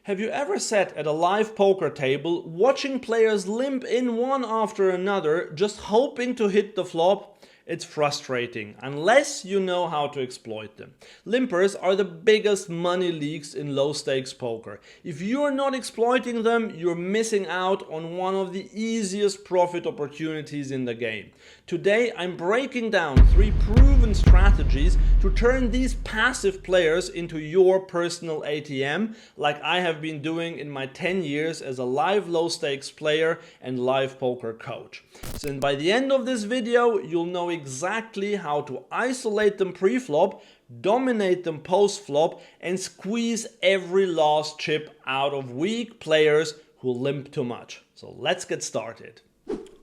Have you ever sat at a live poker table watching players limp in one after another just hoping to hit the flop? It's frustrating, unless you know how to exploit them. Limpers are the biggest money leaks in low-stakes poker. If you're not exploiting them, you're missing out on one of the easiest profit opportunities in the game. Today, I'm breaking down 3 proven strategies to turn these passive players into your personal ATM, like I have been doing in my 10 years as a live low-stakes player and live poker coach. So by the end of this video, you'll know exactly how to isolate them pre-flop, dominate them post-flop, and squeeze every last chip out of weak players who limp too much. So let's get started.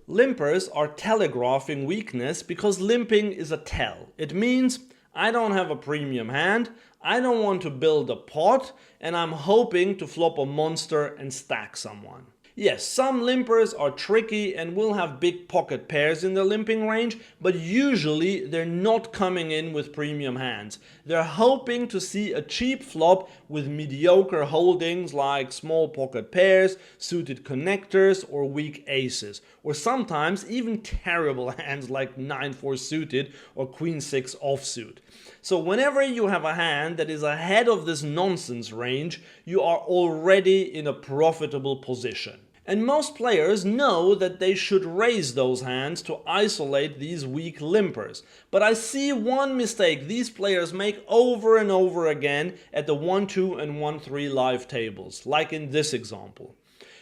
Limpers are telegraphing weakness because limping is a tell. It means I don't have a premium hand, I don't want to build a pot, and I'm hoping to flop a monster and stack someone. Yes, some limpers are tricky and will have big pocket pairs in their limping range, but usually they're not coming in with premium hands. They're hoping to see a cheap flop with mediocre holdings like small pocket pairs, suited connectors, or weak aces, or sometimes even terrible hands like 9-4 suited or Queen-6 offsuit. So whenever you have a hand that is ahead of this nonsense range, you are already in a profitable position. And most players know that they should raise those hands to isolate these weak limpers. But I see one mistake these players make over and over again at the 1-2 and 1-3 live tables, like in this example.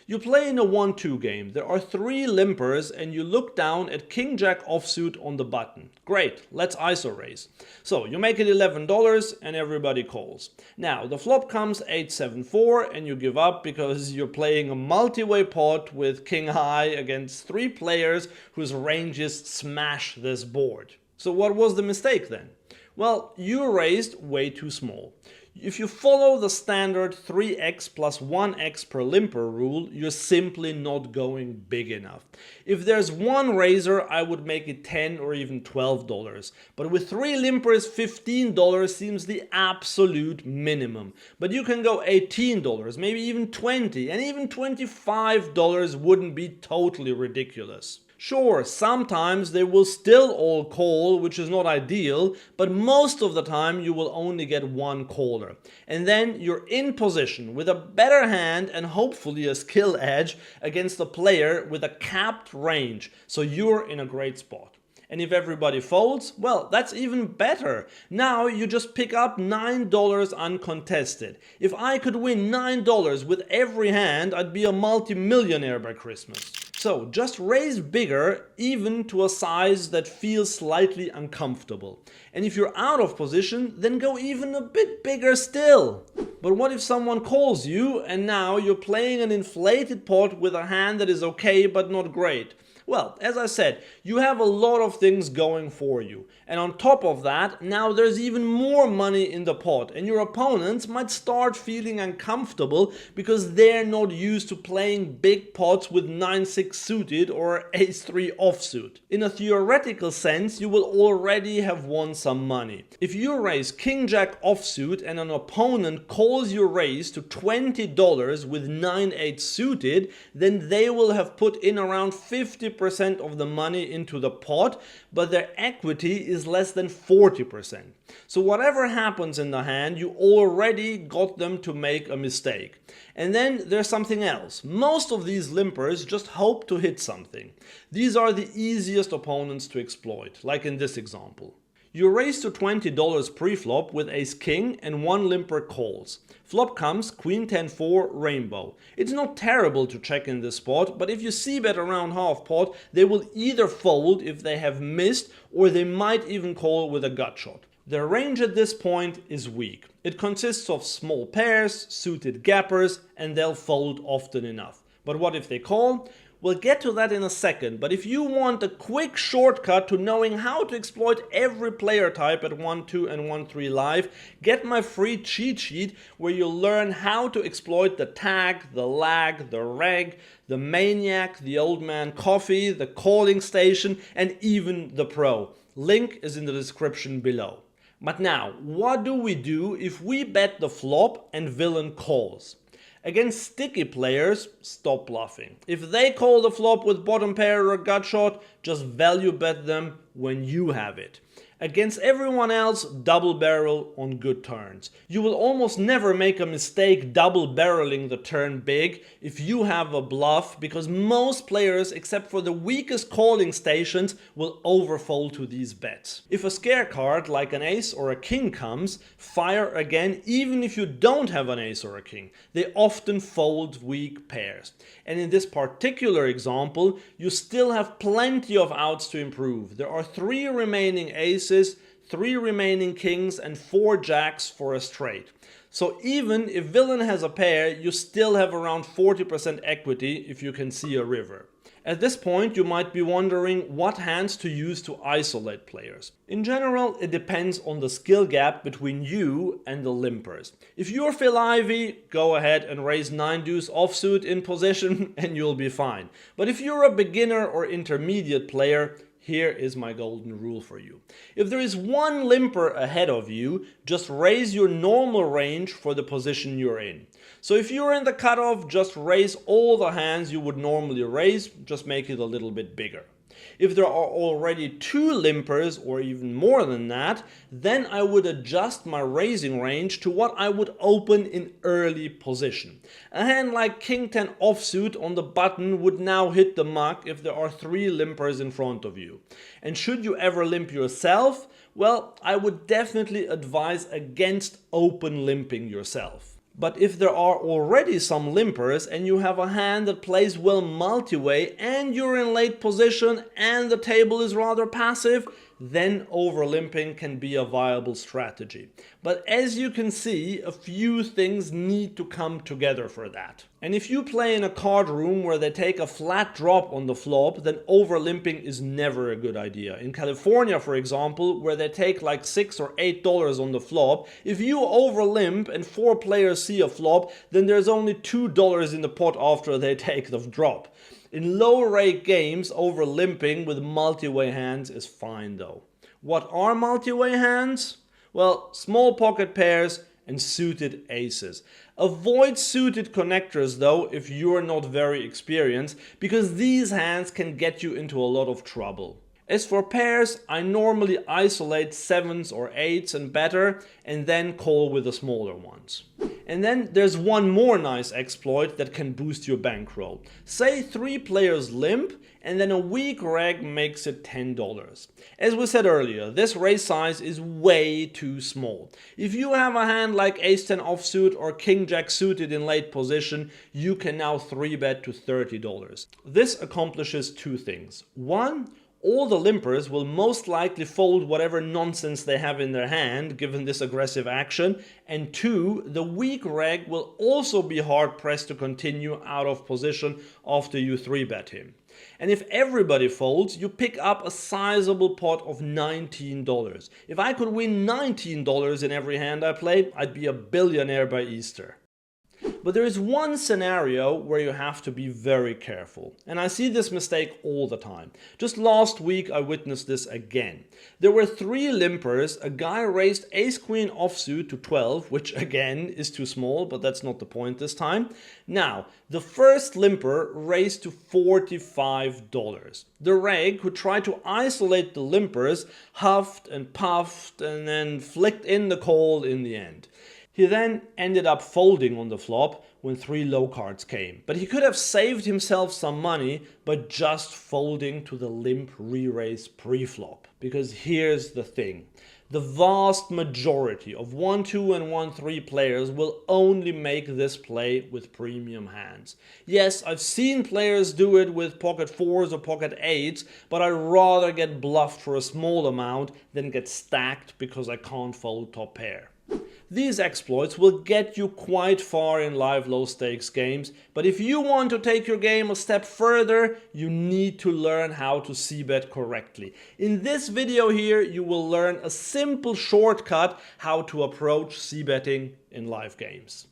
You play in a 1-2 game, there are 3 limpers and you look down at King-Jack offsuit on the button. Great, let's ISO raise. So you make it $11 and everybody calls. Now the flop comes 8-7-4 and you give up because you're playing a multi-way pot with King-High against 3 players whose ranges smash this board. So what was the mistake then? Well, you raised way too small. If you follow the standard 3x plus 1x per limper rule, you're simply not going big enough. If there's one raiser, I would make it $10 or even $12. But with 3 limpers, $15 seems the absolute minimum. But you can go $18, maybe even $20, and even $25 wouldn't be totally ridiculous. Sure, sometimes they will still all call, which is not ideal, but most of the time you will only get one caller. And then you're in position with a better hand and hopefully a skill edge against a player with a capped range, so you're in a great spot. And if everybody folds, well, that's even better. Now you just pick up $9 uncontested. If I could win $9 with every hand, I'd be a multi-millionaire by Christmas. So just raise bigger, even to a size that feels slightly uncomfortable. And if you're out of position, then go even a bit bigger still. But what if someone calls you and now you're playing an inflated pot with a hand that is okay but not great? Well, as I said, you have a lot of things going for you. And on top of that, now there's even more money in the pot and your opponents might start feeling uncomfortable because they're not used to playing big pots with 9-6 suited or ace-3 offsuit. In a theoretical sense, you will already have won some money. If you raise King-Jack offsuit and an opponent calls your raise to $20 with 9-8 suited, then they will have put in around 50% of the money into the pot, but their equity is less than 40%. So whatever happens in the hand, you already got them to make a mistake. And then there's something else. Most of these limpers just hope to hit something. These are the easiest opponents to exploit, like in this example. You raise to $20 pre-flop with ace-king and 1 limper calls. Flop comes Queen 10-4 rainbow. It's not terrible to check in this spot, but if you c-bet around half pot, they will either fold if they have missed or they might even call with a gut shot. Their range at this point is weak. It consists of small pairs, suited gappers, and they'll fold often enough. But what if they call? We'll get to that in a second, but if you want a quick shortcut to knowing how to exploit every player type at 1-2 and 1-3 live, get my free cheat sheet where you'll learn how to exploit the tag, the lag, the reg, the maniac, the old man coffee, the calling station, and even the pro. Link is in the description below. But now, what do we do if we bet the flop and villain calls? Against sticky players, stop bluffing. If they call the flop with bottom pair or a gut shot, just value bet them when you have it. Against everyone else, double barrel on good turns. You will almost never make a mistake double barreling the turn big if you have a bluff, because most players, except for the weakest calling stations, will overfold to these bets. If a scare card like an ace or a king comes, fire again even if you don't have an ace or a king. They often fold weak pairs. And in this particular example, you still have plenty of outs to improve. There are 3 remaining aces, 3 remaining kings and 4 jacks for a straight. So even if villain has a pair, you still have around 40% equity if you can see a river. At this point, you might be wondering what hands to use to isolate players. In general, it depends on the skill gap between you and the limpers. If you're Phil Ivey, go ahead and raise 9 deuce offsuit in position and you'll be fine. But if you're a beginner or intermediate player, here is my golden rule for you. If there is one limper ahead of you, just raise your normal range for the position you're in. So if you're in the cutoff, just raise all the hands you would normally raise, just make it a little bit bigger. If there are already 2 limpers or even more than that, then I would adjust my raising range to what I would open in early position. A hand like King 10 offsuit on the button would now hit the muck if there are 3 limpers in front of you. And should you ever limp yourself, well, I would definitely advise against open limping yourself. But if there are already some limpers and you have a hand that plays well multi-way and you're in late position and the table is rather passive, then over-limping can be a viable strategy. But as you can see, a few things need to come together for that. And if you play in a card room where they take a flat drop on the flop, then over-limping is never a good idea. In California, for example, where they take like $6 or $8 on the flop, if you over-limp and 4 players see a flop, then there's only $2 in the pot after they take the drop. In low-rake games, over-limping with multi-way hands is fine though. What are multi-way hands? Well, small pocket pairs and suited aces. Avoid suited connectors though if you're not very experienced, because these hands can get you into a lot of trouble. As for pairs, I normally isolate 7s or 8s and better, and then call with the smaller ones. And then there's one more nice exploit that can boost your bankroll. Say 3 players limp, and then a weak reg makes it $10. As we said earlier, this raise size is way too small. If you have a hand like Ace-10 offsuit or King-Jack suited in late position, you can now 3-bet to $30. This accomplishes 2 things. 1, all the limpers will most likely fold whatever nonsense they have in their hand given this aggressive action, and 2, the weak reg will also be hard pressed to continue out of position after you 3-bet him. And if everybody folds, you pick up a sizable pot of $19. If I could win $19 in every hand I play, I'd be a billionaire by Easter. But there is one scenario where you have to be very careful, and I see this mistake all the time. Just last week I witnessed this again. There were 3 limpers, a guy raised Ace-Queen offsuit to 12, which again is too small, but that's not the point this time. Now, the first limper raised to $45. The reg, who tried to isolate the limpers, huffed and puffed and then flicked in the call in the end. He then ended up folding on the flop when 3 low cards came, but he could have saved himself some money by just folding to the limp re-raise pre-flop. Because here's the thing, the vast majority of 1-2 and 1-3 players will only make this play with premium hands. Yes, I've seen players do it with pocket 4s or pocket 8s, but I'd rather get bluffed for a small amount than get stacked because I can't fold top pair. These exploits will get you quite far in live low stakes games, but if you want to take your game a step further, you need to learn how to c-bet correctly. In this video here, you will learn a simple shortcut how to approach c-betting in live games.